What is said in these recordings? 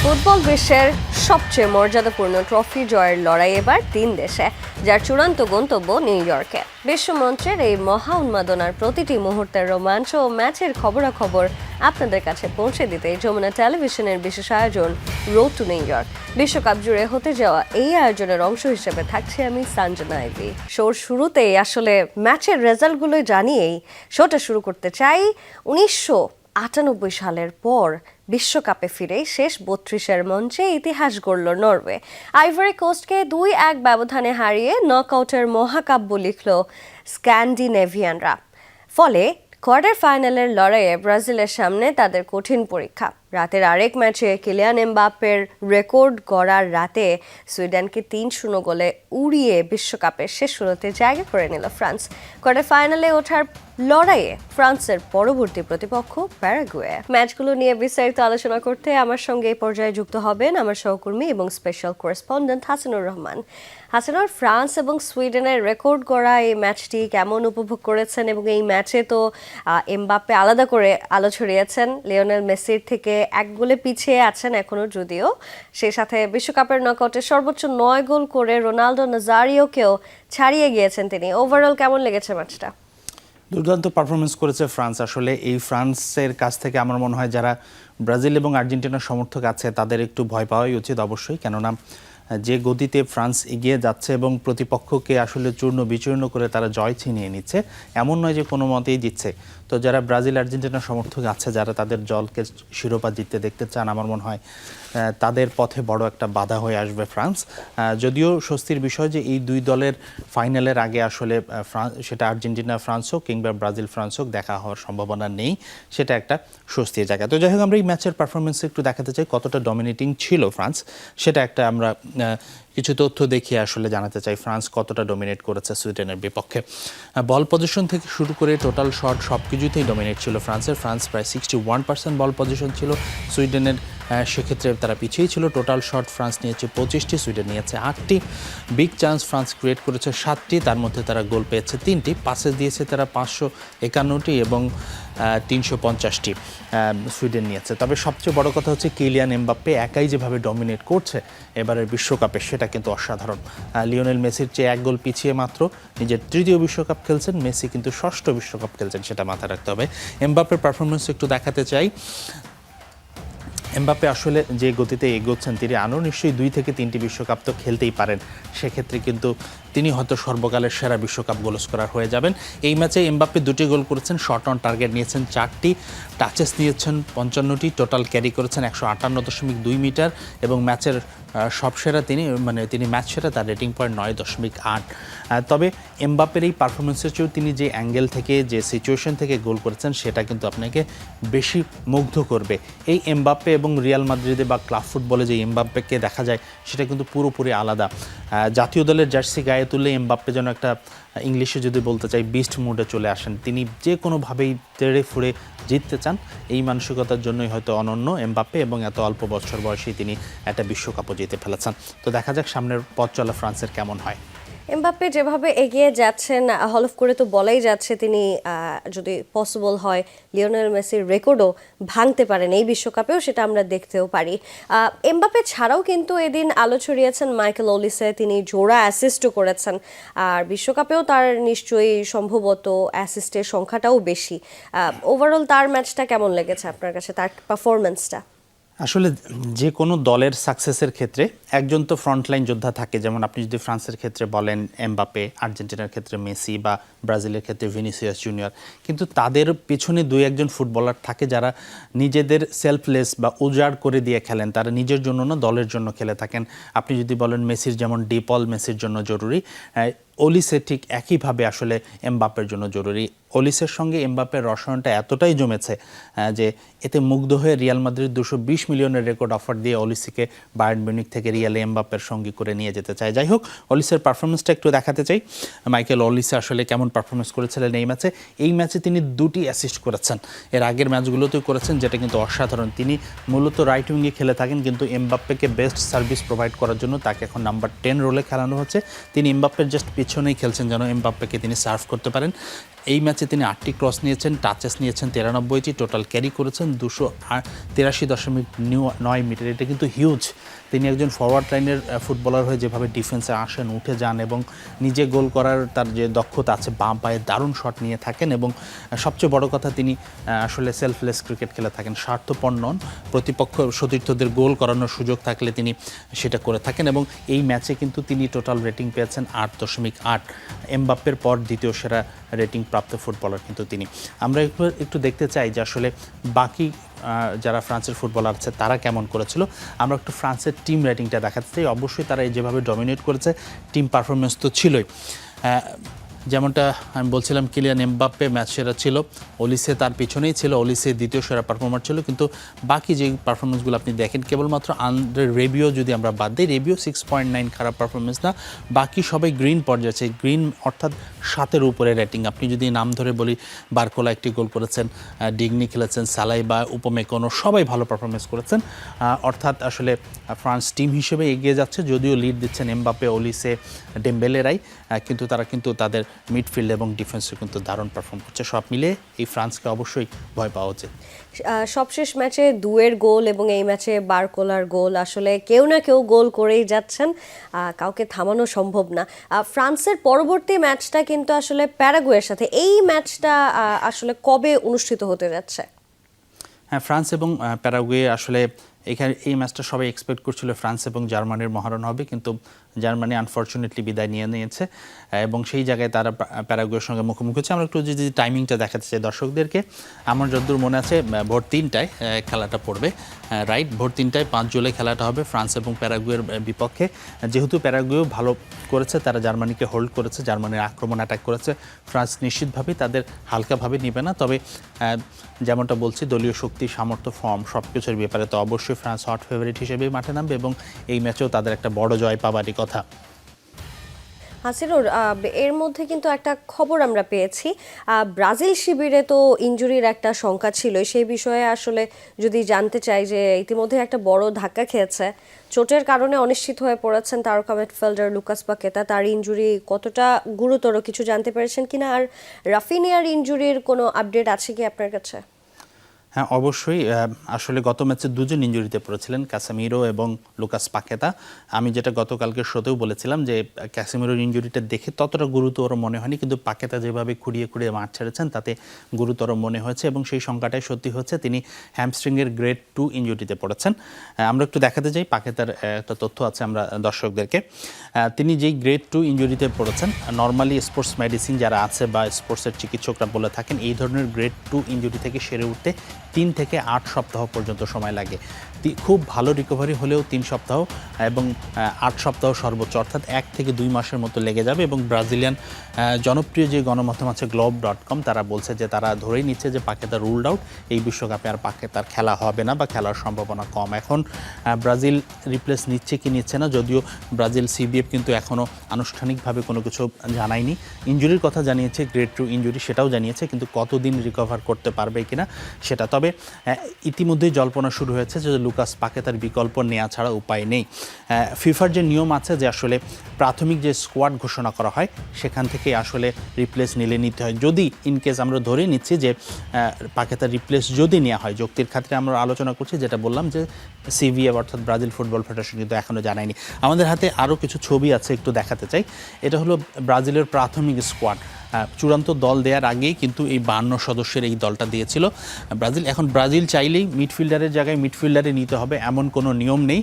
Football বিশ্বের সবচেয়ে মর্যাদাপূর্ণ ট্রফি জয়ের লড়াই এবার 3 দেশে, যার চূড়ান্ত গন্তব্য নিউ ইয়র্কে। বিশ্বমঞ্চের এই মহা উন্মাদনার প্রতিটি মুহূর্তের রোমাঞ্চ ও ম্যাচের খবরাখবর আপনাদের কাছে পৌঁছে দিতে যমুনা টেলিভিশনের বিশেষ আয়োজন রোড টু নিউ ইয়র্ক। বিশ্বকাপ জুড়ে হতে যাওয়া এই আয়োজনের অংশ হিসেবে থাকছি আমি সঞ্জনা আইভি। শোর শুরুতেই আসলে ম্যাচের রেজাল্টগুলো জানিয়েই শোটা শুরু করতে চাই। 1998 সালের পর বিশ্বকাপে ফিরে শেষ 32-এর মঞ্চে ইতিহাস গড়ল নরওয়ে। আইভরি কোস্টকে 2-1 ব্যবধানে হারিয়ে নকআউটের মহাকাব্য লিখল স্ক্যান্ডিনেভিয়ানরা। ফলে কোয়ার্টার ফাইনালের লড়াইয়ে ব্রাজিলের সামনে তাদের কঠিন পরীক্ষা। রাতের আরেক ম্যাচে কিলিয়ান এমবাপ্পের রেকর্ড গড়ার রাতে সুইডেনকে 3-0 গোলে উড়িয়ে বিশ্বকাপের শেষ ষোলোতে জায়গা করে নিল ফ্রান্স। কোয়ার্টার ফাইনালে ওঠার লড়াইয়ে ফ্রান্সের পরবর্তী প্রতিপক্ষ প্যারাগুয়ে। ম্যাচগুলো নিয়ে বিস্তারিত আলোচনা করতে আমার সঙ্গে এই পর্যায়ে যুক্ত হবেন আমার সহকর্মী এবং special correspondent Hasanur Rahman. Hasanur, France এবং সুইডেনের রেকর্ড গড়া এই ম্যাচটি কেমন উপভোগ করেছেন? এবং এই ম্যাচে তো এমবাপ্পে আলাদা করে আলো ছড়িয়েছেন, লিওনেল মেসির থেকে 1 গোলে পিছিয়ে আছেন এখনো, যদিও সেই সাথে বিশ্বকাপের নকআউটে সর্বোচ্চ 9 গোল করে রোনাল্ডো নাজারিওকেও ছাড়িয়ে গিয়েছেন তিনি। ওভারঅল কেমন লেগেছে ম্যাচটা? দুর্দান্ত পারফরমেন্স করেছে ফ্রান্স। আসলে এই ফ্রান্সের কাছ থেকে আমার মনে হয় যারা ব্রাজিল এবং আর্জেন্টিনার সমর্থক আছে তাদের একটু ভয় পাওয়াই উচিত অবশ্যই, কেননা যে গতিতে ফ্রান্স এগিয়ে যাচ্ছে এবং প্রতিপক্ষকে আসলে চূর্ণ বিচূর্ণ করে তারা জয় ছিনিয়ে নিচ্ছে, এমন নয় যে কোনো মতেই জিতছে। তো যারা ব্রাজিল আর্জেন্টিনার সমর্থক আছে, যারা তাদের দলকে শিরোপা জিততে দেখতে চান, আমার মনে হয় তাদের পথে বড় একটা বাধা হয়ে আসবে ফ্রান্স। যদিও স্বস্তির বিষয় যে এই দুই দলের ফাইনালের আগে আসলে সেটা আর্জেন্টিনা ফ্রান্স হোক কিংবা ব্রাজিল ফ্রান্স হোক দেখা হওয়ার সম্ভাবনা নেই, সেটা একটা স্বস্তির জায়গা। তো যাই হোক, আমরা এই ম্যাচের পারফরমেন্স একটু দেখাতে চাই কতটা ডমিনেটিং ছিল ফ্রান্স, সেটা একটা আমরা কিছু তথ্য দেখিয়ে আসলে জানাতে চাই ফ্রান্স কতটা ডমিনেট করেছে সুইডেনের বিপক্ষে। বল পজিশন থেকে শুরু করে টোটাল শট সব কিছুতেই ডমিনেট ছিল ফ্রান্সের। ফ্রান্স প্রায় 61% বল পজিশন ছিল, সুইডেনের সেক্ষেত্রে তারা পিছিয়েই ছিল। টোটাল শট ফ্রান্স নিয়েছে 25টি, সুইডেন নিয়েছে 8টি। বিগ চান্স ফ্রান্স ক্রিয়েট করেছে 7টি, তার মধ্যে তারা গোল পেয়েছে 3টি। পাসেস দিয়েছে তারা 551টি এবং 350টি সুইডেন নিয়েছে। তবে সবচেয়ে বড় কথা হচ্ছে কিলিয়ান এমবাপ্পে একাই যেভাবে ডমিনেট করছে এবারের বিশ্বকাপে, সেটা কিন্তু অসাধারণ। লিওনেল মেসির চেয়ে 1 গোল পিছিয়ে মাত্র নিজের 3য় বিশ্বকাপ খেলছেন, মেসি কিন্তু 6ষ্ঠ বিশ্বকাপ খেলছেন, সেটা মাথায় রাখতে হবে। এমবাপ্পের পারফরমেন্স একটু দেখাতে চাই। এমবাপ্পে আসলে যে গতিতে এগোচ্ছেন, তিনি আরও নিশ্চয়ই 2 থেকে 3টি বিশ্বকাপ তো খেলতেই পারেন, সেক্ষেত্রে কিন্তু তিনি হয়তো সর্বকালের সেরা বিশ্বকাপ গোল স্কোরার হয়ে যাবেন। এই ম্যাচে এমবাপ্পে 2টি গোল করেছেন, শট অন টার্গেট নিয়েছেন 4টি, টাচেস নিয়েছেন 55টি, টোটাল ক্যারি করেছেন 158.2 মিটার এবং ম্যাচের সব সেরা তিনি ম্যাচ সেরা, তার রেটিং পয়েন্ট 9.8। তবে এমবাপ্পের এই পারফরমেন্সের চেয়েও তিনি যে অ্যাঙ্গেল থেকে, যে সিচুয়েশন থেকে গোল করেছেন, সেটা কিন্তু আপনাকে বেশি মুগ্ধ করবে। এই এমবাপ্পে এবং রিয়াল মাদ্রিদে বা ক্লাব ফুটবলে যে এমবাপ্পেকে দেখা যায়, সেটা কিন্তু পুরোপুরি আলাদা। জাতীয় দলের জার্সি গায়ে তুললে এমবাপ্পে যেন একটা, ইংলিশে যদি বলতে চাই, বিস্ট মুডে চলে আসেন। তিনি যে কোনোভাবেই তেড়ে ফুড়ে জিততে চান, এই মানসিকতার জন্যই হয়তো অনন্য এমবাপ্পে, এবং এত অল্প বছর বয়সেই তিনি একটা বিশ্বকাপও জিতে ফেলেছেন। তো দেখা যাক সামনের পথ চলা ফ্রান্সের কেমন হয়। এমবাপ্পে যেভাবে এগিয়ে যাচ্ছেন, হলফ করে তো বলাই যাচ্ছে তিনি যদি পসিবল হয় লিওনেল মেসির রেকর্ডও ভাঙতে পারেন এই বিশ্বকাপেও, সেটা আমরা দেখতেও পারি। এমবাপ্পে ছাড়াও কিন্তু এদিন আলো ছড়িয়েছেন মাইকেল ওলিসে, তিনি জোড়া অ্যাসিস্টও করেছেন, আর বিশ্বকাপেও তার নিশ্চয়ই সম্ভবত অ্যাসিস্টের সংখ্যাটাও বেশি। ওভারঅল তার ম্যাচটা কেমন লেগেছে আপনার কাছে, তার পারফরমেন্সটা? আসলে যে কোনো দলের সাকসেসের ক্ষেত্রে একজন তো ফ্রন্টলাইন যোদ্ধা থাকে, যেমন আপনি যদি ফ্রান্সের ক্ষেত্রে বলেন এমবাপ্পে, আর্জেন্টিনার ক্ষেত্রে মেসি বা ব্রাজিলের ক্ষেত্রে ভিনিসিয়াস জুনিয়র, কিন্তু তাদের পিছনে 2-1 ফুটবলার থাকে যারা নিজেদের সেলফলেস বা উজাড় করে দিয়ে খেলেন, তারা নিজের জন্য না দলের জন্য খেলে থাকেন। আপনি যদি বলেন মেসির যেমন ডিপল মেসির জন্য জরুরি, ওলিসে ঠিক একইভাবে আসলে এমবাপ্পের জন্য জরুরি। ওলিসের সঙ্গে এমবাপ্পের রসায়নটা এতটাই জমেছে যে এতে মুগ্ধ হয়ে রিয়াল মাদ্রিদ 220 মিলিয়নের রেকর্ড অফার দিয়ে ওলিসিকে বায়ার্ন মিউনিখ থেকে রিয়ালে এমবাপ্পের সঙ্গী করে নিয়ে যেতে চায়। যাই হোক, ওলিসের পারফরমেন্সটা একটু দেখাতে চাই। মাইকেল ওলিসে আসলে কেমন পারফরমেন্স করেছিলেন এই ম্যাচে। এই ম্যাচে তিনি 2টি অ্যাসিস্ট করেছেন, এর আগের ম্যাচগুলোতেও করেছেন, যেটা কিন্তু অসাধারণ। তিনি মূলত রাইট উইংয়ে খেলে থাকেন, কিন্তু এমবাপ্পেকে বেস্ট সার্ভিস প্রোভাইড করার জন্য তাকে এখন নাম্বার 10 রোলে খেলানো হচ্ছে। তিনি এমবাপ্পের জাস্ট পিছনেই খেলছেন যেন এমবাপ্পেকে তিনি সার্ভ করতে পারেন। এই ম্যাচে তিনি 8টি ক্রস নিয়েছেন, টাচেস নিয়েছেন 93টি, টোটাল ক্যারি করেছেন 283.9 মিটার। এটা কিন্তু হিউজ। তিনি একজন ফরওয়ার্ড লাইনের ফুটবলার হয়ে যেভাবে ডিফেন্সে আসেন, উঠে যান এবং নিজে গোল করার তার যে দক্ষতা আছে, বাম পায়ে দারুণ শট নিয়ে থাকেন এবং সবচেয়ে বড় কথা তিনি আসলে সেলফলেস ক্রিকেট খেলে থাকেন, স্বার্থপর নন। প্রতিপক্ষ সতীর্থদের গোল করানোর সুযোগ থাকলে তিনি সেটা করে থাকেন এবং এই ম্যাচে কিন্তু তিনি টোটাল রেটিং পেয়েছেন 8.8। এমবাপ্পের পর দ্বিতীয় সেরা রেটিং প্রাপ্ত ফুটবলার কিন্তু তিনি। আমরা একটু দেখতে চাই যে আসলে বাকি যারা ফ্রান্সের ফুটবলার আছে তারা কেমন করেছিল। আমরা একটু ফ্রান্সের টিম রেটিংটা দেখাতে চাই। অবশ্যই তারা যেভাবে ডমিনেট করেছে, টিম পারফরমেন্স তো ছিলই। যেমনটা আমি বলছিলাম, কিলিয়ান এমবাপ্পে ম্যাচ সেরা ছিল, ওলিসে তার পিছনেই ছিল, ওলিসে দ্বিতীয় সেরা পারফর্মার ছিল। কিন্তু বাকি যে পারফরমেন্সগুলো আপনি দেখেন, কেবলমাত্র আন্দ্রে রেবিও যদি আমরা বাদ দিই, রেবিও 6.9 খারাপ পারফরমেন্স না, বাকি সবাই গ্রিন পর্যায়ে আছে। গ্রিন অর্থাৎ 7-এর উপরে রেটিং। আপনি যদি নাম ধরে বলি, বারকোলা একটি গোল করেছেন, ডিগনি খেলেছেন, সালাই বা উপমেকনো সবাই ভালো পারফরমেন্স করেছেন। অর্থাৎ আসলে ফ্রান্স টিম হিসেবে এগিয়ে যাচ্ছে, যদিও লিড দিচ্ছেন এমবাপ্পে, ওলিসে, ডেম্বেলেরাই, কিন্তু তারা কিন্তু তাদের মিডফিল্ড এবং ডিফেন্সে কিন্তু দারুণ পারফর্ম করছে। সব মিলে এই ফ্রান্সকে অবশ্যই ভয় পাওয়া উচিত। সবশেষ ম্যাচে দুয়ের গোল এবং এই ম্যাচে বারকোলার গোল, আসলে কেউ না কেউ গোল করেই যাচ্ছেন, কাউকে থামানো সম্ভব না। ফ্রান্সের পরবর্তী ম্যাচটা কিন্তু আসলে প্যারাগুয়ের সাথে। এই ম্যাচটা আসলে কবে অনুষ্ঠিত হতে যাচ্ছে? হ্যাঁ, ফ্রান্স এবং প্যারাগুয়ে আসলে এখানে এই ম্যাচটা সবাই এক্সপেক্ট করছিল ফ্রান্স এবং জার্মানির মহারণ হবে, কিন্তু জার্মানি আনফর্চুনেটলি বিদায় নিয়ে নিয়েছে এবং সেই জায়গায় তারা প্যারাগুয়ের সঙ্গে মুখোমুখি হচ্ছে। আমরা একটু যদি টাইমিংটা দেখাতে চাই দর্শকদেরকে, আমার যতদূর মনে আছে ভোর 3টায় খেলাটা পড়বে, রাইট? ভোর 3টায় 5 জুলাই খেলাটা হবে ফ্রান্স এবং প্যারাগুয়ের বিপক্ষে। যেহেতু প্যারাগুয়েও ভালো করেছে, তারা জার্মানিকে হোল্ড করেছে, জার্মানির আক্রমণ অ্যাটাক করেছে, ফ্রান্স নিশ্চিতভাবেই তাদের হালকাভাবে নিবে না। তবে যেমনটা বলছি, দলীয় শক্তি, সামর্থ্য, ফর্ম সব কিছুর ব্যাপারে তো অবশ্যই ফ্রান্স হট ফেভারিট হিসেবেই মাঠে নামবে এবং এই ম্যাচেও তাদের একটা বড় জয় পাবারই কথা। হাসিনুর, এর মধ্যে কিন্তু একটা খবর আমরা পেয়েছি, ব্রাজিল শিবিরে তো ইনজুরির একটা শঙ্কা ছিল। সেই বিষয়ে আসলে যদি জানতে চাই যে ইতিমধ্যে একটা বড় ধাক্কা খেয়েছে, চোটের কারণে অনিশ্চিত হয়ে পড়েছেন তারকা মিডফিল্ডার লুকাস পাকেতা। তার ইনজুরি কতটা গুরুতর কিছু জানতে পেরেছেন কিনা, আর রাফিনিয়ার ইনজুরির কোনো আপডেট আছে কি আপনার কাছে? হ্যাঁ, অবশ্যই। আসলে গত ম্যাচে দুজন ইনজুরিতে পড়েছিলেন, ক্যাসেমিরো এবং লুকাস পাকেতা। আমি যেটা গতকালকে শোতেও বলেছিলাম যে ক্যাসেমিরোর ইনজুরিটা দেখে ততটা গুরুতর মনে হয়নি, কিন্তু পাকেতা যেভাবে খুঁড়িয়ে খুঁড়িয়ে মাঠ ছেড়েছেন তাতে গুরুতর মনে হয়েছে এবং সেই সংখ্যাটাই সত্যি হচ্ছে। তিনি হ্যামস্ট্রিংয়ের গ্রেড 2 ইনজুরিতে পড়েছেন। আমরা একটু দেখাতে চাই, পাকেতার একটা তথ্য আছে আমরা দর্শকদেরকে। তিনি যেই গ্রেড 2 ইনজুরিতে পড়েছেন, নর্মালি স্পোর্টস মেডিসিন যারা আছে বা স্পোর্টসের চিকিৎসকরা বলে থাকেন, এই ধরনের গ্রেড 2 ইনজুরি থেকে সেরে উঠতে 3 থেকে 8 সপ্তাহ পর্যন্ত সময় লাগে। খুব ভালো রিকভারি হলেও 3 সপ্তাহ এবং 8 সপ্তাহ সর্বোচ্চ, অর্থাৎ 1 থেকে 2 মাসের মতো লেগে যাবে। এবং ব্রাজিলিয়ান জনপ্রিয় যে গণমাধ্যম আছে globe.com, তারা বলছে যে তারা ধরেই নিচ্ছে যে পাকেতা রুলড আউট, এই বিশ্বকাপে আর পাকেতার খেলা হবে না বা খেলার সম্ভাবনা কম। এখন ব্রাজিল রিপ্লেস নিচ্ছে কি নিচ্ছে না, যদিও ব্রাজিল সিবিএফ কিন্তু এখনও আনুষ্ঠানিকভাবে কোনো কিছু জানায়নি। ইনজুরির কথা জানিয়েছে, গ্রেড 2 ইনজুরি সেটাও জানিয়েছে, কিন্তু কতদিন রিকভার করতে পারবে কিনা সেটা। তবে ইতিমধ্যেই জল্পনা শুরু হয়েছে যে লুকাস পাকেতার বিকল্প নেওয়া ছাড়া উপায় নেই। ফিফার যে নিয়ম আছে যে আসলে প্রাথমিক যে স্কোয়াড ঘোষণা করা হয় সেখান থেকে আসলে রিপ্লেস নিতে হয়। যদি ইনকেস আমরা ধরে নিচ্ছি যে পাকেতার রিপ্লেস যদি নেওয়া হয়, যুক্তির খাতিরে আমরা আলোচনা করছি, যেটা বললাম যে সিবিএফ অর্থাৎ ব্রাজিল ফুটবল ফেডারেশন কিন্তু এখনও জানায়নি। আমাদের হাতে আরও কিছু ছবি আছে, একটু দেখাতে চাই। এটা হলো ব্রাজিলের প্রাথমিক স্কোয়াড। চূড়ান্ত দল দেওয়ার আগেই কিন্তু এই 52 সদস্যের এই দলটা দিয়েছিল ব্রাজিল। এখন ব্রাজিল চাইলেই মিডফিল্ডারের জায়গায় মিডফিল্ডারে নিতে হবে এমন কোনো নিয়ম নেই।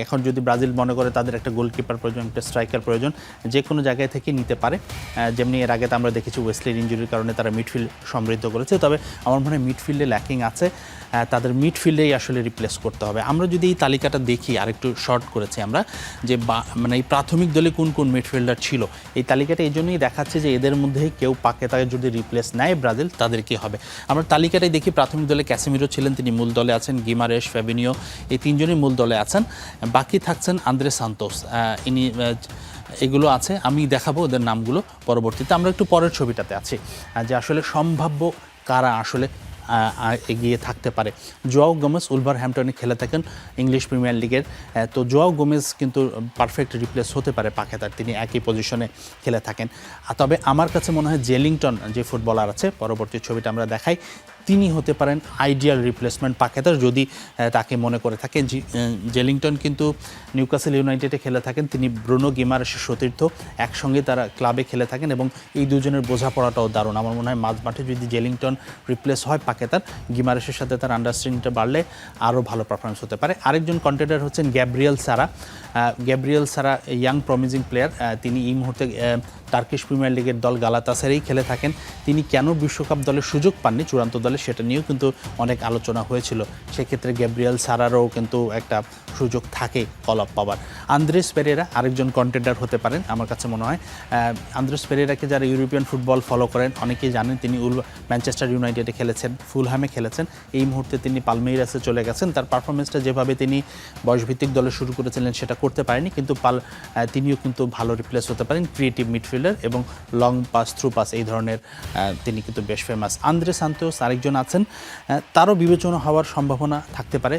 এখন যদি ব্রাজিল মনে করে তাদের একটা গোলকিপার প্রয়োজন, একটা স্ট্রাইকার প্রয়োজন, যে কোনো জায়গায় থেকে নিতে পারে। যেমনি এর আগে তো আমরা দেখেছি ওয়েসলির ইনজুরির কারণে তারা মিডফিল্ড সমৃদ্ধ করেছে। তবে আমার মনে হয় মিডফিল্ডে ল্যাকিং আছে, তাদের মিডফিল্ডেই আসলে রিপ্লেস করতে হবে। আমরা যদি এই তালিকাটা দেখি, আরেকটু শর্ট করেছি আমরা, যে মানে এই প্রাথমিক দলে কোন কোন মিডফিল্ডার ছিল, এই তালিকাটা এই জন্যই দেখাচ্ছে যে এদের মধ্যেই কেউ পাকেতাকে যদি রিপ্লেস নেয় ব্রাজিল, তাদের কি হবে। আমরা তালিকাটাই দেখি, প্রাথমিক দলে ক্যাসেমিরো ছিলেন, তিনি মূল দলে আছেন, গিমারেশ, ফ্যাবিনিও, এই তিনজনই মূল দলে আছেন। বাকি থাকছেন আন্দ্রে সান্তোস, ইনি এগুলো আছে, আমি দেখাবো ওদের নামগুলো পরবর্তীতে। আমরা একটু পরের ছবিটাতে আছি যে আসলে সম্ভাব্য কারা আসলে এগিয়ে থাকতে পারে। জোয়াও গোমেজ উলভারহ্যাম্পটনে খেলে থাকেন ইংলিশ প্রিমিয়ার লিগের, তো জোয়াও গোমেজ কিন্তু পারফেক্ট রিপ্লেস হতে পারে পাকেতার, তিনি একই পজিশনে খেলে থাকেন। তবে আমার কাছে মনে হয় জেলিংটন যে ফুটবলার আছে, পরবর্তী ছবিটা আমরা দেখাই, তিনি হতে পারেন আইডিয়াল রিপ্লেসমেন্ট পাকেতার যদি তাকে মনে করে থাকে। জেলিংটন কিন্তু নিউক্যাসল ইউনাইটেডে খেলে থাকেন, তিনি ব্রুনো গিমারেসের সতীর্থ, একসঙ্গে তারা ক্লাবে খেলে থাকেন এবং এই দুজনের বোঝাপড়াটাও দারুণ। আমার মনে হয় মাঝ মাঠে যদি জেলিংটন রিপ্লেস হয় পাকেতার, গিমারেসের সাথে তার আন্ডারস্ট্যান্ডিংটা বাড়লে আরও ভালো পারফরমেন্স হতে পারে। আরেকজন কন্টেন্ডার হচ্ছেন গ্যাব্রিয়েল সারা। গ্যাব্রিয়েল সারা ইয়াং প্রমিজিং প্লেয়ার, তিনি এই মুহূর্তে টার্কিশ প্রিমিয়ার লিগের দল গালাতাসারেই খেলে থাকেন। তিনি কেন বিশ্বকাপ দলের সুযোগ পাননি চূড়ান্ত দলে, সেটা নিয়েও কিন্তু অনেক আলোচনা হয়েছিল। সেক্ষেত্রে গ্যাব্রিয়েল সারারও কিন্তু একটা সুযোগ থাকে কল আপ পাওয়ার। আন্দ্রেস পেরেরা আরেকজন কন্টেন্ডার হতে পারেন আমার কাছে মনে হয়। আন্দ্রেস পেরেরাকে যারা ইউরোপিয়ান ফুটবল ফলো করেন অনেকেই জানেন, তিনি ম্যানচেস্টার ইউনাইটেডে খেলেছেন, ফুলহ্যামে খেলেছেন, এই মুহূর্তে তিনি পালমেইরাসে চলে গেছেন। তার পারফরমেন্সটা যেভাবে তিনি বয়সভিত্তিক দলে শুরু করেছিলেন সেটা করতে পারেনি, কিন্তু তিনিও কিন্তু ভালো রিপ্লেস হতে পারেন, ক্রিয়েটিভ মিডফিল্ডার এবং লং পাস থ্রু পাস এই ধরনের তিনি কিন্তু বেশ ফেমাস। আন্দ্রে সান্তোস আরেকজন আছেন, তারও বিবেচনা হওয়ার সম্ভাবনা থাকতে পারে।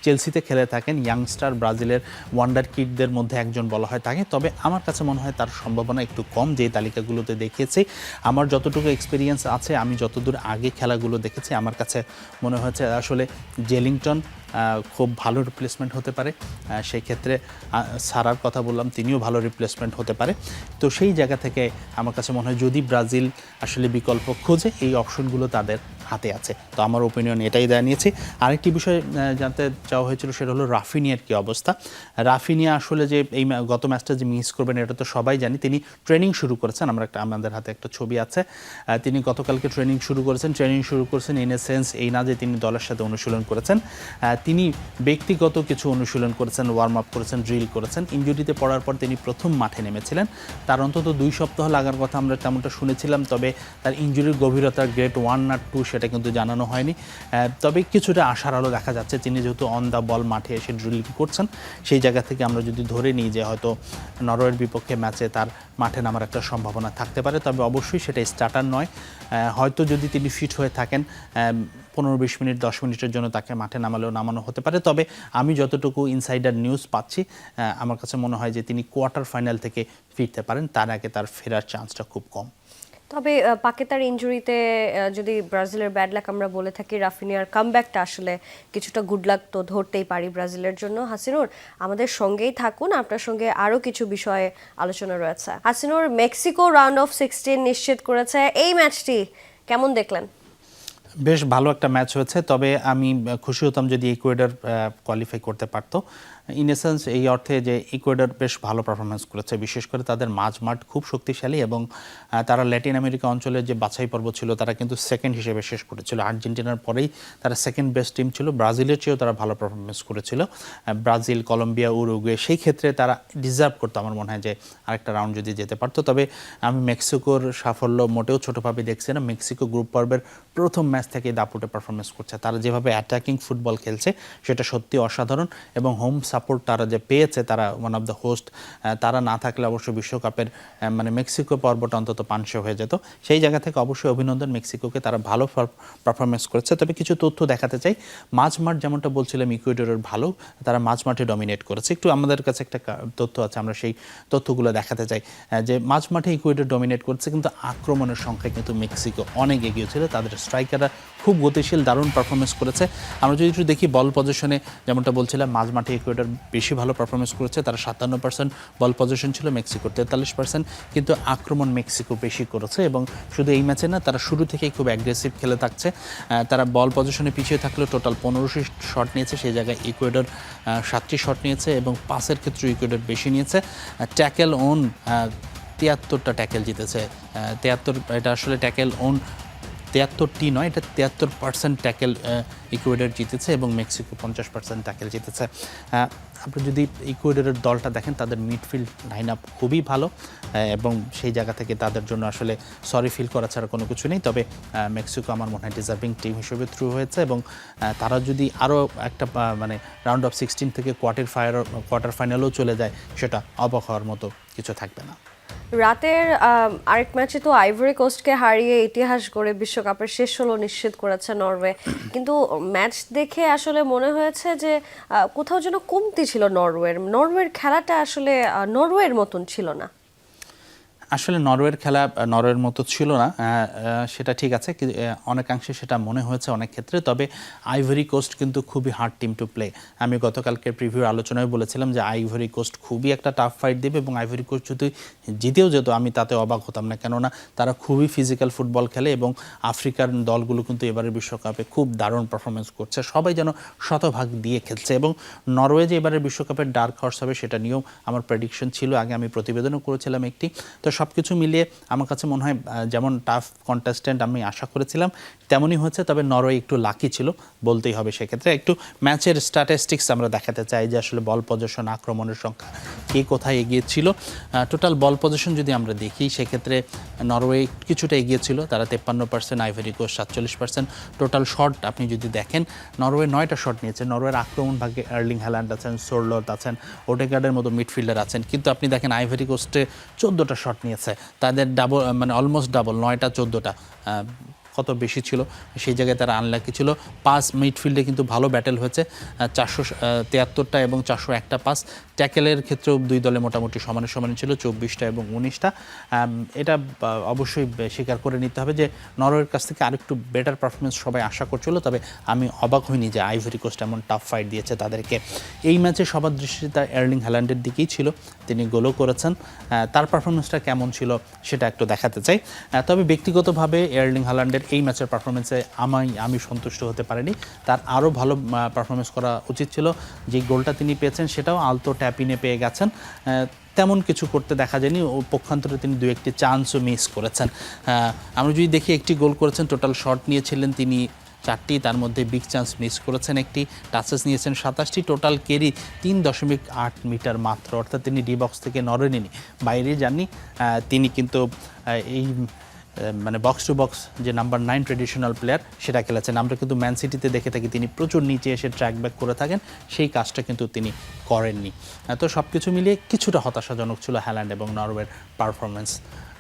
চেলসিতে খেলে থাকেন, ইয়াংস্টার ব্রাজিলের ওয়ান্ডার কিডদের মধ্যে একজন বলা হয় তাকে। তবে আমার কাছে মনে হয় তার সম্ভাবনা একটু কম, যে তালিকাগুলোতে দেখিয়েছি। আমার যতটুকু এক্সপিরিয়েন্স আছে, আমি যতদূর আগে খেলাগুলো দেখেছি, আমার কাছে মনে হয়েছে আসলে জেলিংটন খুব ভালো রিপ্লেসমেন্ট হতে পারে। সেই ক্ষেত্রে সারার কথা বললাম, তিনিও ভালো রিপ্লেসমেন্ট হতে পারে। তো সেই জায়গা থেকে আমার কাছে মনে হয় যদি ব্রাজিল আসলে বিকল্প খোঁজে, এই অপশনগুলো তাদের হাতে আছে। তো আমার ওপিনিয়ন এটাই জানিয়েছি। আরেকটি বিষয় জানতে চাওয়া হয়েছিল, সেটা হলো রাফিনিয়ার কী অবস্থা। রাফিনিয়া আসলে যে এই গত ম্যাচটা যে মিস করবেন এটা তো সবাই জানি। তিনি ট্রেনিং শুরু করেছেন, আমাদের হাতে একটা ছবি আছে, তিনি গতকালকে ট্রেনিং শুরু করেছেন ইন এ সেন্স এই না যে তিনি দলের সাথে অনুশীলন করেছেন, তিনি ব্যক্তিগত কিছু অনুশীলন করেছেন, ওয়ার্ম আপ করেছেন, ড্রিল করেছেন। ইনজুরিতে পড়ার পর তিনি প্রথম মাঠে নেমেছিলেন। তার অন্তত 2 সপ্তাহ লাগার কথা আমরা তেমনটা শুনেছিলাম, তবে তার ইনজুরির গভীরতা গ্রেড 1 না 2 সেটা কিন্তু জানানো হয়নি। তবে কিছুটা আশার আলো দেখা যাচ্ছে, তিনি যেহেতু অন দ্য বল মাঠে এসে ড্রিল করছেন, সেই জায়গা থেকে আমরা যদি ধরে নিই যে হয়তো নরওয়ের বিপক্ষে ম্যাচে তার মাঠে নামার একটা সম্ভাবনা থাকতে পারে। তবে অবশ্যই সেটা স্টার্টার নয়, হয়তো যদি তিনি ফিট হয়ে থাকেন 15-20 মিনিট 10 মিনিটের জন্য তাকে মাঠে নামানো হতে পারে। তবে আমি যতটুকু ইনসাইডার নিউজ পাচ্ছি, আমার কাছে মনে হয় যে তিনি কোয়ার্টার ফাইনাল থেকে ফিরতে পারেন, তার আগে তার ফেরার চান্সটা খুব কম। তবে পাকেতার ইনজুরিতে যদি ব্রাজিলের ব্যাড লাক আমরা বলে থাকি, রাফিনিয়ার কামব্যাকটা আসলে কিছুটা গুড লাক তো ধরতেই পারি ব্রাজিলের জন্য। হাসিনুর, আমাদের সঙ্গেই থাকুন, আপনার সঙ্গে আরও কিছু বিষয়ে আলোচনা রয়েছে। হাসিনুর, মেক্সিকো রাউন্ড অফ 16 নিশ্চিত করেছে, এই ম্যাচটি কেমন দেখলেন? বেশ ভালো একটা ম্যাচ হয়েছে, তবে আমি খুশি হতাম যদি ইকুয়েডর কোয়ালিফাই করতে পারতো। ইন এসেন্স এই অর্থে যে ইকুয়েডর বেশ ভালো পারফরমেন্স করেছে, বিশেষ করে তাদের মাঝমাঠ খুব শক্তিশালী এবং তারা ল্যাটিন আমেরিকা অঞ্চলের যে বাছাই পর্ব ছিল তারা কিন্তু সেকেন্ড হিসেবে শেষ করেছিল। আর্জেন্টিনার পরেই তারা সেকেন্ড বেস্ট টিম ছিল, ব্রাজিলের চেয়েও তারা ভালো পারফরমেন্স করেছিল। ব্রাজিল, কলম্বিয়া, উরুগুয়ে, সেই ক্ষেত্রে তারা ডিজার্ভ করতো আমার মনে হয় যে আরেকটা রাউন্ড যদি যেতে পারতো। তবে আমি মেক্সিকোর সাফল্য মোটেও ছোটোভাবে দেখছি না। মেক্সিকো গ্রুপ পর্বের প্রথম ম্যাচ থেকে দাপুটে পারফরমেন্স করছে, তারা যেভাবে অ্যাটাকিং ফুটবল খেলছে সেটা সত্যি অসাধারণ এবং হোম সাপোর্ট তারা যে পেয়েছে, তারা ওয়ান অফ দ্য হোস্ট, তারা না থাকলে অবশ্যই বিশ্বকাপের মানে মেক্সিকো পর্বটা অন্তত পাঁচশো হয়ে যেত। সেই জায়গা থেকে অবশ্যই অভিনন্দন মেক্সিকোকে, তারা ভালো পারফরমেন্স করেছে। তবে কিছু তথ্য দেখাতে চাই। মাঝমাঠ যেমনটা বলছিলাম ইকুয়েডরের ভালো, তারা মাঝমাঠে ডমিনেট করেছে। একটু আমাদের কাছে একটা তথ্য আছে, আমরা সেই তথ্যগুলো দেখাতে চাই যে মাঝমাঠে ইকুয়েডর ডমিনেট করছে, কিন্তু আক্রমণের সংখ্যায় কিন্তু মেক্সিকো অনেক এগিয়ে ছিল। তাদের স্ট্রাইকাররা খুব গতিশীল, দারুণ পারফরমেন্স করেছে। আমরা যদি একটু দেখি বল পজিশনে, যেমনটা বলছিলাম মাঝমাঠে ইকুয়েডর বেশি ভালো পারফরমেন্স করেছে, তারা 57% বল পজিশন ছিল, মেক্সিকোর 43%, কিন্তু আক্রমণ মেক্সিকো বেশি করেছে। এবং শুধু এই ম্যাচে না, তারা শুরু থেকেই খুব অ্যাগ্রেসিভ খেলে থাকছে। তারা বল পজিশনে পিছিয়ে থাকলেও টোটাল 15টি শট নিয়েছে, সেই জায়গায় ইকুয়েডর 7টি শট নিয়েছে এবং পাসের ক্ষেত্রে ইকুয়েডর বেশি নিয়েছে। ট্যাকেল ওন 73টা ট্যাকেল জিতেছে। 73, এটা আসলে ট্যাকেল ওন 73টি নয়, এটা 73% ট্যাকেল ইকুয়েডর জিতেছে এবং মেক্সিকো 50% ট্যাকেল জিতেছে। আপনি যদি ইকুয়েডরের দলটা দেখেন, তাদের মিডফিল্ড লাইন আপ খুবই ভালো এবং সেই জায়গা থেকে তাদের জন্য আসলে সরি ফিল করা ছাড়া কোনো কিছু নেই। তবে মেক্সিকো আমার মনে হয় ডিজার্ভিং টিম হিসেবে থ্রু হয়েছে এবং তারা যদি আরও একটা মানে রাউন্ড অফ 16 থেকে কোয়ার্টার ফাইনালেও চলে যায়, সেটা অবাক হওয়ার মতো কিছু থাকবে না। রাতের আরেক ম্যাচে তো আইভরি কোস্টকে হারিয়ে ইতিহাস গড়ে বিশ্বকাপের শেষ 16 নিশ্চিত করেছে নরওয়ে, কিন্তু ম্যাচ দেখে আসলে মনে হয়েছে যে কোথাও যেন কমতি ছিল নরওয়ের খেলাটা আসলে নরওয়ের মতন ছিল না। আসলে নরওয়ের খেলা নরওয়ের মতো ছিল না, সেটা ঠিক আছে, অনেকাংশে সেটা মনে হয়েছে অনেক ক্ষেত্রে। তবে আইভরি কোস্ট কিন্তু খুবই হার্ড টিম টু প্লে। আমি গতকালকে প্রিভিউ আলোচনায় বলেছিলাম যে আইভরি কোস্ট খুবই একটা টাফ ফাইট দেবে, এবং আইভরি কোস্ট যদি জিতেও যেত আমি তাতে অবাক হতাম না, কেননা তারা খুবই ফিজিক্যাল ফুটবল খেলে, এবং আফ্রিকার দলগুলো কিন্তু এবারের বিশ্বকাপে খুব দারুণ পারফরমেন্স করছে, সবাই যেন শতভাগ দিয়ে খেলছে। এবং নরওয়ে যে এবারের বিশ্বকাপের ডার্ক হর্স হবে সেটা নিয়েও আমার প্রেডিকশন ছিল, আগে আমি প্রতিবেদনও করেছিলাম একটি। তো সব কিছু মিলিয়ে আমার কাছে মনে হয় যেমন টাফ কন্টেস্টেন্ট আমি আশা করেছিলাম তেমনই হয়েছে। তবে নরওয়ে একটু লাকি ছিল বলতেই হবে। সেক্ষেত্রে একটু ম্যাচের স্ট্যাটিস্টিক্স আমরা দেখাতে চাই যে আসলে বল পজিশন, আক্রমণের সংখ্যা, কে কোথায় এগিয়েছিল। টোটাল বল পজিশন যদি আমরা দেখি সেক্ষেত্রে নরওয়ে কিছুটা এগিয়েছিল, তারা 53%, আইভরি কোস্ট 47%। টোটাল শট আপনি যদি দেখেন, নরওয়ে 9টা শট নিয়েছে। নরওয়ের আক্রমণ ভাগে আর্লিং হ্যালান্ড আছেন, সোরলট আছেন, ওডেগার্ডের মতো মিডফিল্ডার আছেন, কিন্তু আপনি দেখেন আইভরি কোস্টে 14টা শট নিয়েছে, তাদের ডাবল মানে অলমোস্ট ডাবল, 9টা 14টা কত বেশি ছিল, সেই জায়গায় তারা আনলাকি ছিল। পাস মিডফিল্ডে কিন্তু ভালো ব্যাটেল হয়েছে, 473টা এবং 401টা পাস। ট্যাকেলের ক্ষেত্রেও দুই দলে মোটামুটি সমানে সমানে ছিল, 24টা এবং 19টা। এটা অবশ্যই স্বীকার করে নিতে হবে যে নরওয়ের কাছ থেকে আরেকটু বেটার পারফরমেন্স সবাই আশা করছিল। তবে আমি অবাক হইনি যে আইভরি কোস্ট এমন টাফ ফাইট দিয়েছে তাদেরকে। এই ম্যাচে সবার দৃষ্টিতে আর্লিং হ্যালান্ডের দিকেই ছিল, তিনি গোলও করেছেন। তার পারফরমেন্সটা কেমন ছিল সেটা একটু দেখাতে চাই। তবে ব্যক্তিগতভাবে আর্লিং হ্যালান্ডের এই ম্যাচের পারফরমেন্সে আমি সন্তুষ্ট হতে পারিনি, তার আরও ভালো পারফরমেন্স করা উচিত ছিল। যে গোলটা তিনি পেয়েছেন সেটাও আলতো ট্যাপিনে পেয়ে গেছেন, তেমন কিছু করতে দেখা যায়নি। ও পক্ষান্তরে তিনি দু একটি চান্সও মিস করেছেন। আমরা যদি দেখি, একটি গোল করেছেন, টোটাল শট নিয়েছিলেন তিনি 4টি, তার মধ্যে বিগ চান্স মিস করেছেন একটি, টাচেস নিয়েছেন 27টি, টোটাল ক্যারি 3.8 মিটার মাত্র, অর্থাৎ তিনি ডি বক্স থেকে নড়েননি, বাইরে যাননি। তিনি কিন্তু এই মানে বক্স টু বক্স যে নাম্বার 9 ট্রেডিশনাল প্লেয়ার সেটা খেলেছেন। আমরা কিন্তু ম্যান সিটিতে দেখে থাকি তিনি প্রচুর নিচে এসে ট্র্যাক ব্যাক করে থাকেন, সেই কাজটা কিন্তু তিনি করেননি। তো সব কিছু মিলিয়ে কিছুটা হতাশাজনক ছিল হ্যালান্ড এবং নরওয়ের পারফরমেন্স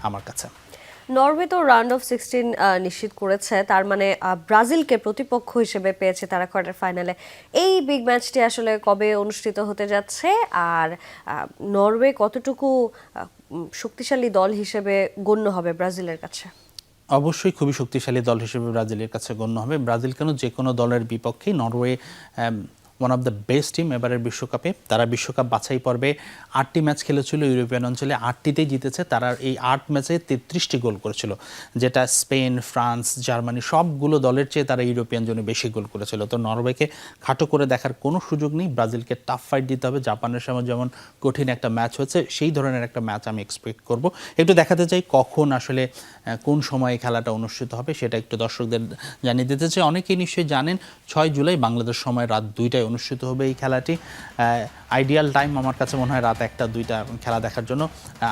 আমার কাছে। নরওয়ে তো রাউন্ড অফ 16 নিশ্চিত করেছে, তার মানে ব্রাজিলকে প্রতিপক্ষ হিসেবে পেয়েছে তারা কোয়ার্টার ফাইনালে। এই বিগ ম্যাচটি আসলে কবে অনুষ্ঠিত হতে যাচ্ছে, আর নরওয়ে কতটুকু শক্তিশালী দল হিসেবে গণ্য হবে ব্রাজিলের কাছে? অবশ্যই খুবই শক্তিশালী দল হিসেবে ব্রাজিলের কাছে গণ্য হবে। ব্রাজিল কেন, যে কোনো দলের বিপক্ষেই Norway one of the best team এবারের বিশ্বকাপে। তারা বিশ্বকাপ বাছাই পর্বে 8টি ম্যাচ খেলেছিল ইউরোপিয়ান অঞ্চলে, 8টিতেই জিতেছে। তারা এই 8 ম্যাচে 33টি গোল করেছিল, যেটা স্পেন, ফ্রান্স, জার্মানি সবগুলো দলের চেয়ে তারা ইউরোপিয়ান জোনে বেশি গোল করেছিল। তো নরওয়েকে খাটো করে দেখার কোনো সুযোগ নেই। ব্রাজিলকে টাফ ফাইট দিতে হবে। জাপানের সময় যেমন কঠিন একটা ম্যাচ হচ্ছে, সেই ধরনের একটা ম্যাচ আমি এক্সপেক্ট করব। একটু দেখাতে চাই কখন আসলে কোন সময়ে খেলাটা অনুষ্ঠিত হবে, সেটা একটু দর্শকদের জানিয়ে দিতে চাই। অনেকেই নিশ্চয়ই জানেন 6 জুলাই বাংলাদেশ সময় রাত 2টায় অনুষ্ঠিত হবে এই খেলাটি। আইডিয়াল টাইম আমার কাছে মনে হয় রাত 1টা 2টা খেলা দেখার জন্য।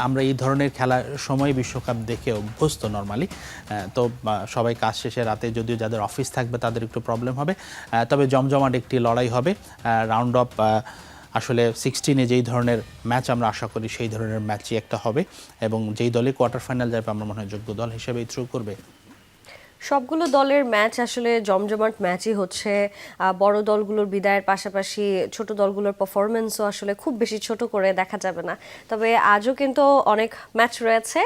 আমরা এই ধরনের খেলার সময় বিশ্বকাপ দেখে অভ্যস্ত নর্মালি। তো সবাই কাজ শেষে রাতে, যদিও যাদের অফিস থাকবে তাদের একটু প্রবলেম হবে, তবে জমজমাট একটি লড়াই হবে। রাউন্ড অফ আসলে 16-এ যেই ধরনের ম্যাচ আমরা আশা করি সেই ধরনের ম্যাচই একটা হবে, এবং যেই দলে কোয়ার্টার ফাইনাল যাবে আমার মনে হয় যোগ্য দল হিসেবে থ্রু করবে। সবগুলো দলের ম্যাচ আসলে জমজমাট ম্যাচই হচ্ছে। বড় দলগুলোর বিদায়ের পাশাপাশি ছোট দলগুলোর পারফরমেন্সও আসলে খুব বেশি ছোট করে দেখা যাবে না। তবে আজও কিন্তু অনেক ম্যাচ রয়েছে।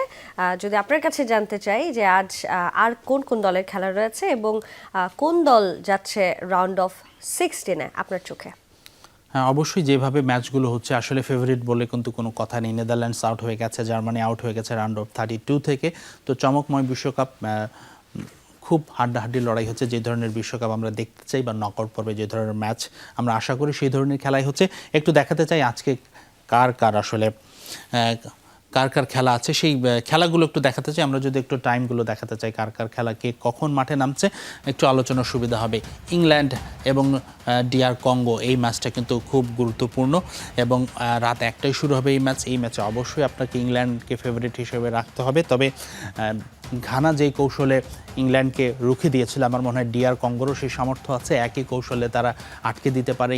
যদি আপনার কাছে জানতে চাই যে আজ আর কোন কোন দলের খেলা রয়েছে এবং কোন দল যাচ্ছে রাউন্ড অফ 16-এ আপনার চোখে? হ্যাঁ, অবশ্যই যেভাবে ম্যাচগুলো হচ্ছে আসলে ফেভারিট বলে কিন্তু কোনো কথা নেই। নেদারল্যান্ডস আউট হয়ে গেছে, জার্মানি আউট হয়ে গেছে রাউন্ড অফ 32 থেকে। তো চমকময় বিশ্বকাপ, খুব হাড্ডাহাড্ডি লড়াই হচ্ছে। যে ধরনের বিশ্বকাপ আমরা দেখতে চাই বা নকআউট পর্বে যে ধরনের ম্যাচ আমরা আশা করি সেই ধরনের খেলাই হচ্ছে। একটু দেখাতে চাই আজকে কার আসলে কার খেলা আছে, সেই খেলাগুলো একটু দেখাতে চাই। আমরা যদি একটু টাইমগুলো দেখাতে চাই, কার খেলা কে কখন মাঠে নামছে, একটু আলোচনার সুবিধা হবে। ইংল্যান্ড এবং ডিআর কঙ্গো, এই ম্যাচটা কিন্তু খুব গুরুত্বপূর্ণ, এবং রাত 1টায় শুরু হবে এই ম্যাচ। এই ম্যাচে অবশ্যই আপনাকে ইংল্যান্ডকে ফেভারিট হিসেবে রাখতে হবে। তবে ঘানা যেই কৌশলে ইংল্যান্ডকে রুখে দিয়েছিল। আমার মনে হয় ডিআর কঙ্গোরও সেই সামর্থ্য আছে, একই কৌশলে তারা আটকে দিতে পারে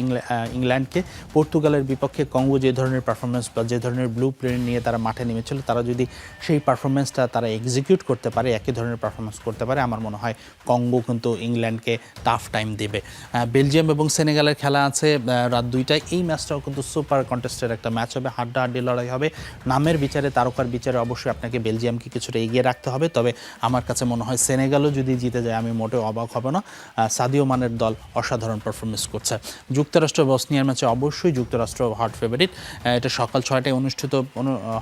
ইংল্যান্ডকে। পর্তুগালের বিপক্ষে কঙ্গো যে ধরনের পারফরমেন্স বা যে ধরনের ব্লু প্রিন্ট নিয়ে তারা মাঠে নেমেছিল, তারা যদি সেই পারফরমেন্সটা তারা এক্সিকিউট করতে পারে, একই ধরনের পারফরমেন্স করতে পারে, আমার মনে হয় কঙ্গো কিন্তু ইংল্যান্ডকে টাফ টাইম দেবে। বেলজিয়াম এবং সেনেগালের খেলা আছে রাত 2টায়। এই ম্যাচটাও কিন্তু সুপার কন্টেস্টের একটা ম্যাচ হবে, হাড্ডাহাড্ডি লড়াই হবে। নামের বিচারে, তারকার বিচারে অবশ্যই আপনাকে বেলজিয়ামকে কিছুটা এগিয়ে রাখতে হবে, তবে আমার কাছে মনে হয় সেনেগালও যদি জিতে যায় আমি মোটেও অবাক হব না। সাদিও মানের দল অসাধারণ পারফরমেন্স করছে। যুক্তরাষ্ট্র বসনিয়ার ম্যাচে অবশ্যই যুক্তরাষ্ট্র হট ফেভারিট। এটা সকাল 6টায় অনুষ্ঠিত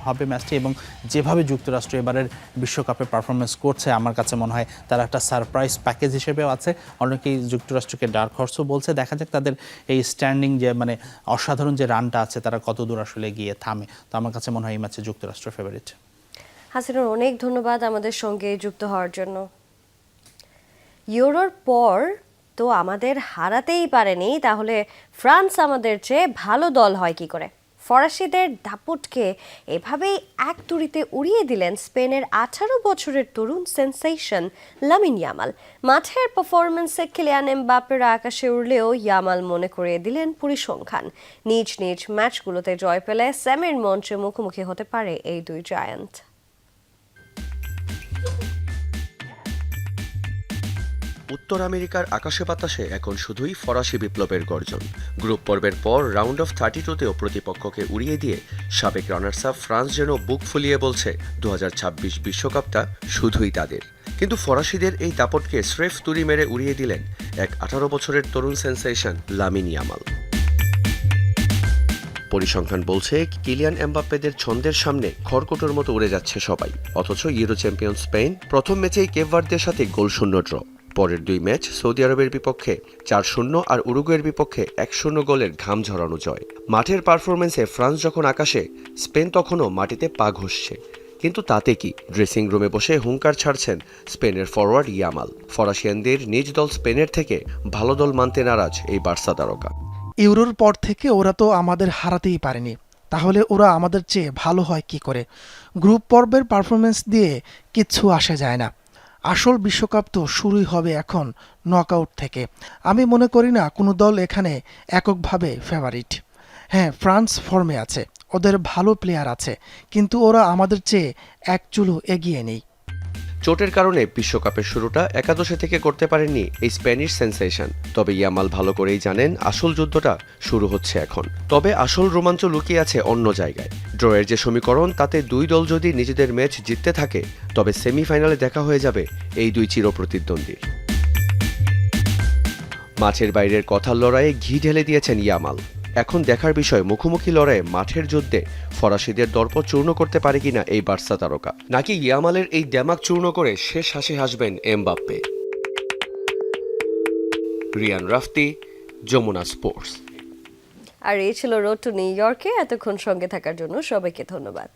হবে ম্যাচটি, এবং যেভাবে যুক্তরাষ্ট্র এবারের বিশ্বকাপে পারফরমেন্স করছে আমার কাছে মনে হয় তারা একটা সারপ্রাইজ প্যাকেজ হিসেবেও আছে। অনেকেই যুক্তরাষ্ট্রকে ডার্ক হর্সও বলছে। দেখা যাক তাদের এই স্ট্যান্ডিং যে মানে অসাধারণ যে রানটা আছে তারা কত দূর আসলে গিয়ে থামে। তো আমার কাছে মনে হয় এই ম্যাচে যুক্তরাষ্ট্র ফেভারিট। হাসিনুর, অনেক ধন্যবাদ আমাদের সঙ্গে যুক্ত হওয়ার জন্য। ইউরোর পর তো আমাদের হারাতেই পারেনি, তাহলে ফ্রান্স আমাদের চেয়ে ভালো দল হয় কি করে? ফরাসিদের দাপটকে এভাবেই এক তুড়িতে উড়িয়ে দিলেন স্পেনের 18 বছরের তরুণ সেন্সেশন লামিন ইয়ামাল। মাঠের পারফরমেন্সে কিলিয়ান এমবাপ্পেরা আকাশে উড়লেও ইয়ামাল মনে করিয়ে দিলেন পরিসংখ্যান। নিজ নিজ ম্যাচগুলোতে জয় পেলে সেমির মঞ্চে মুখোমুখি হতে পারে এই দুই জায়ান্ট। উত্তর আমেরিকার আকাশে বাতাসে এখন শুধুই ফরাসি বিপ্লবের গর্জন। গ্রুপ পর্বের পর রাউন্ড অফ 32তেও প্রতিপক্ষকে উড়িয়ে দিয়ে সাবেক রানার্স আপ ফ্রান্স যেন বুক ফুলিয়ে বলছে 2026 বিশ্বকাপটা শুধুই তাদের। কিন্তু ফরাসিদের এই দাপটকে স্রেফ তুড়ি মেরে উড়িয়ে দিলেন এক 18 বছরের তরুণ সেন্সেশন লামিন ইয়ামাল। পরিসংখ্যান বলছে কিলিয়ান এমবাপ্পেদের ছন্দের সামনে খড়কুটোর মতো উড়ে যাচ্ছে সবাই, অথচ ইউরো চ্যাম্পিয়ন স্পেন প্রথম ম্যাচেই কেপ ভার্দের সাথে গোলশূন্য ড্র। পরের 2 ম্যাচ সৌদি আরবের বিপক্ষে 4-0 আর উরুগুয়ের বিপক্ষে 1-0 গোলের ঘাম ঝরানো জয়। মাঠের পারফরমেন্সে ফ্রান্স যখন আকাশে, স্পেন তখনও মাটিতে পা ঘষছে। কিন্তু তাতে কি, ড্রেসিং রুমে বসে হুঙ্কার ছাড়ছেন স্পেনের ফরওয়ার্ড ইয়ামাল। ফরাসিয়ানদের নিজ দল স্পেনের থেকে ভালো দল মানতে নারাজ এই বার্সা তারকা। ইউরোর পর থেকে ওরা তো আমাদের হারাতেই পারেনি, তাহলে ওরা আমাদের চেয়ে ভালো হয় কি করে? গ্রুপ পর্বের পারফরমেন্স দিয়ে কিচ্ছু আসে যায় না। আসল বিশ্বকাপ তো শুরুই হবে এখন নকআউট থেকে। আমি মনে করি না কোনো দল এখানে এককভাবে ফেভারিট। হ্যাঁ, ফ্রান্স ফর্মে আছে, ওদের ভালো প্লেয়ার আছে, কিন্তু ওরা আমাদের চেয়ে এক চুলো এগিয়ে নেই। চোটের কারণে বিশ্বকাপের শুরুটা একাদশে থেকে করতে পারেননি এই স্প্যানিশ সেন্সেশন। তবে ইয়ামাল ভালো করেই জানেন আসল যুদ্ধটা শুরু হচ্ছে এখন। তবে আসল রোমাঞ্চ লুকিয়ে আছে অন্য জায়গায়। ড্রয়ের যে সমীকরণ, তাতে 2 দল যদি নিজেদের ম্যাচ জিততে থাকে তবে সেমিফাইনালে দেখা হয়ে যাবে এই 2 চিরপ্রতিদ্বন্দ্বী। মাঠের বাইরের কথার লড়াইয়ে ঘি ঢেলে দিয়েছেন ইয়ামাল। এখন দেখার বিষয় মুখোমুখি লড়াইয়ে মাঠের যুদ্ধে ফরাসিদের দর্প চূর্ণ করতে পারে কিনা এই বার্সা তারকা, নাকি ইয়ামালের এই ড্যামাক চূর্ণ করে শেষ হাসি হাসবেন এমবাপ্পে। রিয়ান রাফতি, যমুনা স্পোর্টস। আর এই ছিল রোড টু নিউ ইয়র্কে। এতক্ষণ সঙ্গে থাকার জন্য সবাইকে ধন্যবাদ।